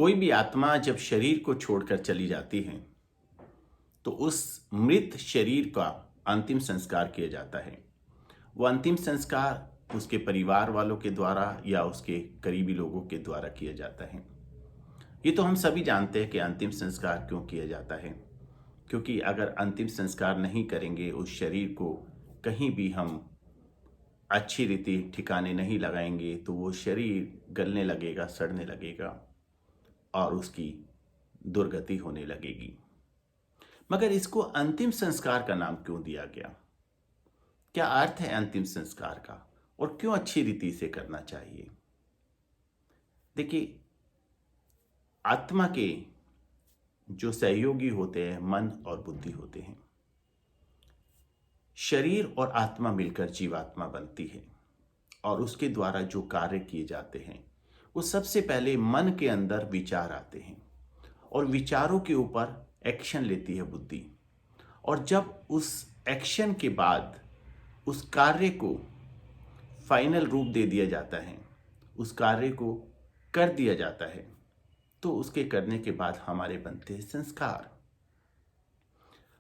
कोई भी आत्मा जब शरीर को छोड़कर चली जाती है तो उस मृत शरीर का अंतिम संस्कार किया जाता है। वो अंतिम संस्कार उसके परिवार वालों के द्वारा या उसके करीबी लोगों के द्वारा किया जाता है। ये तो हम सभी जानते हैं कि अंतिम संस्कार क्यों किया जाता है, क्योंकि अगर अंतिम संस्कार नहीं करेंगे, उस शरीर को कहीं भी हम अच्छी रीति ठिकाने नहीं लगाएंगे तो वो शरीर गलने लगेगा, सड़ने लगेगा और उसकी दुर्गति होने लगेगी। मगर इसको अंतिम संस्कार का नाम क्यों दिया गया? क्या अर्थ है अंतिम संस्कार का और क्यों अच्छी रीति से करना चाहिए? देखिए, आत्मा के जो सहयोगी होते हैं मन और बुद्धि होते हैं। शरीर और आत्मा मिलकर जीवात्मा बनती है और उसके द्वारा जो कार्य किए जाते हैं वो सबसे पहले मन के अंदर विचार आते हैं और विचारों के ऊपर एक्शन लेती है बुद्धि। और जब उस एक्शन के बाद उस कार्य को फाइनल रूप दे दिया जाता है, उस कार्य को कर दिया जाता है, तो उसके करने के बाद हमारे बनते हैं संस्कार।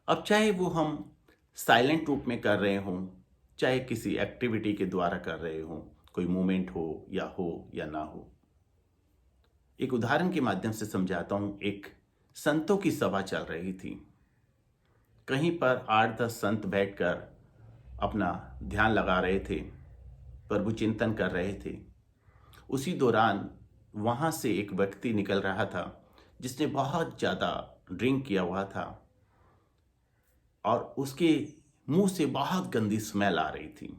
अब चाहे वो हम साइलेंट रूप में कर रहे हों, चाहे किसी एक्टिविटी के द्वारा कर रहे हों, कोई मूवमेंट हो या ना हो। एक उदाहरण के माध्यम से समझाता हूं। एक संतों की सभा चल रही थी। कहीं पर 8-10 संत बैठकर अपना ध्यान लगा रहे थे, प्रभु चिंतन कर रहे थे। उसी दौरान वहां से एक व्यक्ति निकल रहा था जिसने बहुत ज़्यादा ड्रिंक किया हुआ था और उसके मुंह से बहुत गंदी स्मेल आ रही थी।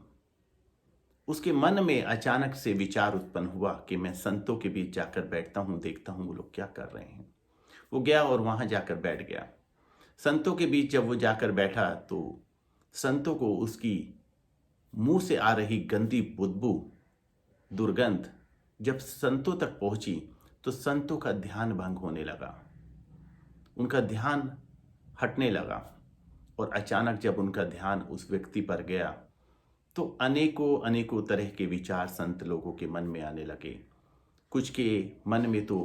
उसके मन में अचानक से विचार उत्पन्न हुआ कि मैं संतों के बीच जाकर बैठता हूँ, देखता हूँ वो लोग क्या कर रहे हैं। वो गया और वहां जाकर बैठ गया। संतों के बीच जब वो जाकर बैठा तो संतों को उसकी मुंह से आ रही गंदी बदबू, दुर्गंध जब संतों तक पहुंची तो संतों का ध्यान भंग होने लगा, उनका ध्यान हटने लगा। और अचानक जब उनका ध्यान उस व्यक्ति पर गया तो अनेकों अनेकों तरह के विचार संत लोगों के मन में आने लगे। कुछ के मन में तो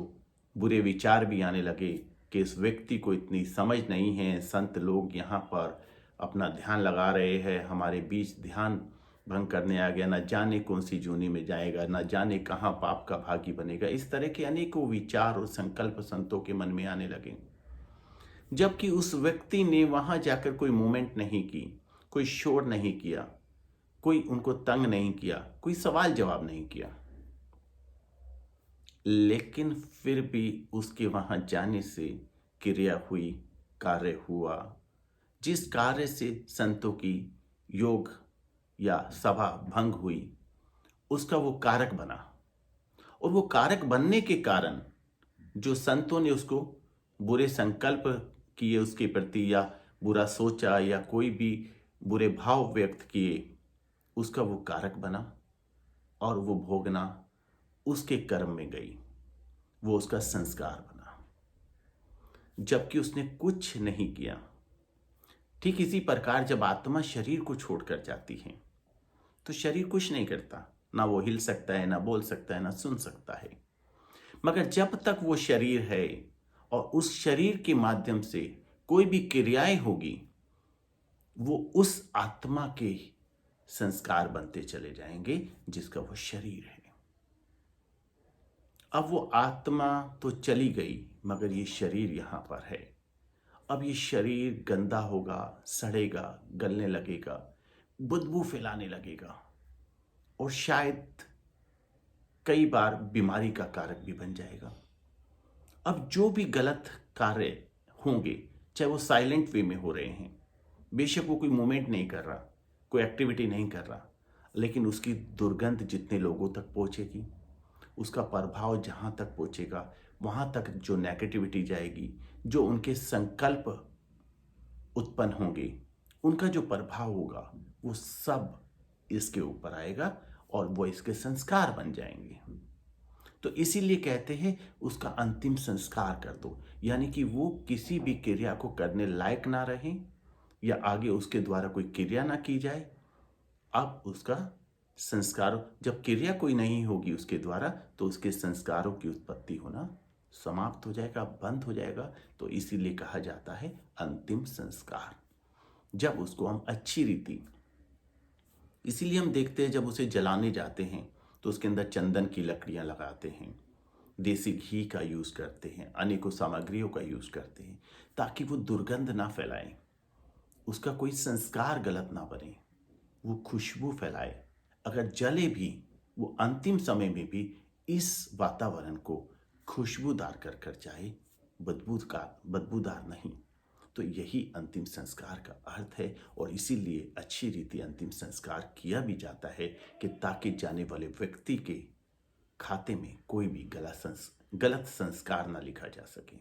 बुरे विचार भी आने लगे कि इस व्यक्ति को इतनी समझ नहीं है, संत लोग यहाँ पर अपना ध्यान लगा रहे हैं, हमारे बीच ध्यान भंग करने आ गया, न जाने कौन सी जूनी में जाएगा, न जाने कहाँ पाप का भागी बनेगा। इस तरह के अनेकों विचार और संकल्प संतों के मन में आने लगे। जबकि उस व्यक्ति ने वहां जाकर कोई मूवमेंट नहीं की, कोई शोर नहीं किया, कोई उनको तंग नहीं किया, कोई सवाल जवाब नहीं किया। लेकिन फिर भी उसके वहां जाने से क्रिया हुई, कार्य हुआ, जिस कार्य से संतों की योग या सभा भंग हुई, उसका वो कारक बना। और वो कारक बनने के कारण जो संतों ने उसको बुरे संकल्प किए उसके प्रति या बुरा सोचा या कोई भी बुरे भाव व्यक्त किए, उसका वो कारक बना और वो भोगना उसके कर्म में गई, वो उसका संस्कार बना, जबकि उसने कुछ नहीं किया। ठीक इसी प्रकार जब आत्मा शरीर को छोड़कर जाती है तो शरीर कुछ नहीं करता, ना वो हिल सकता है, ना बोल सकता है, ना सुन सकता है। मगर जब तक वो शरीर है और उस शरीर के माध्यम से कोई भी क्रियाएं होगी, वो उस आत्मा के संस्कार बनते चले जाएंगे जिसका वो शरीर है। अब वो आत्मा तो चली गई मगर ये शरीर यहां पर है। अब ये शरीर गंदा होगा, सड़ेगा, गलने लगेगा, बदबू फैलाने लगेगा और शायद कई बार बीमारी का कारक भी बन जाएगा। अब जो भी गलत कार्य होंगे, चाहे वो साइलेंट वे में हो रहे हैं, बेशक वो कोई मूवमेंट नहीं कर रहा, कोई एक्टिविटी नहीं कर रहा, लेकिन उसकी दुर्गंध जितने लोगों तक पहुंचेगी, उसका प्रभाव जहां तक पहुंचेगा, वहां तक जो नेगेटिविटी जाएगी, जो उनके संकल्प उत्पन्न होंगे, उनका जो प्रभाव होगा, वो सब इसके ऊपर आएगा और वो इसके संस्कार बन जाएंगे। तो इसीलिए कहते हैं उसका अंतिम संस्कार कर दो, यानी कि वो किसी भी क्रिया को करने लायक ना रहे या आगे उसके द्वारा कोई क्रिया ना की जाए। अब उसका संस्कार, जब क्रिया कोई नहीं होगी उसके द्वारा, तो उसके संस्कारों की उत्पत्ति होना समाप्त हो जाएगा, बंद हो जाएगा, तो इसीलिए कहा जाता है अंतिम संस्कार। जब उसको हम अच्छी रीति, इसीलिए हम देखते हैं जब उसे जलाने जाते हैं तो उसके अंदर चंदन की लकड़ियां लगाते हैं, देसी घी का यूज़ करते हैं, अनेकों सामग्रियों का यूज़ करते हैं, ताकि वो दुर्गंध ना फैलाए, उसका कोई संस्कार गलत ना बने, वो खुशबू फैलाए। अगर जले भी, वो अंतिम समय में भी इस वातावरण को खुशबूदार कर कर जाए, बदबूदार नहीं। तो यही अंतिम संस्कार का अर्थ है, और इसीलिए अच्छी रीति अंतिम संस्कार किया भी जाता है कि ताकि जाने वाले व्यक्ति के खाते में कोई भी गलत संस्कार ना लिखा जा सके।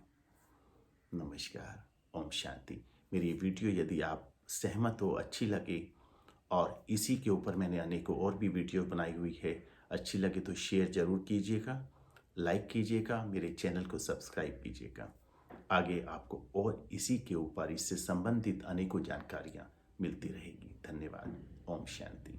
नमस्कार, ओम शांति। मेरी ये वीडियो यदि आप सहमत हो, अच्छी लगे, और इसी के ऊपर मैंने अनेकों और भी वीडियो बनाई हुई है, अच्छी लगे तो शेयर जरूर कीजिएगा, लाइक कीजिएगा, मेरे चैनल को सब्सक्राइब कीजिएगा। आगे आपको और इसी के ऊपर, इससे संबंधित अनेकों जानकारियाँ मिलती रहेगी। धन्यवाद। ओम शांति।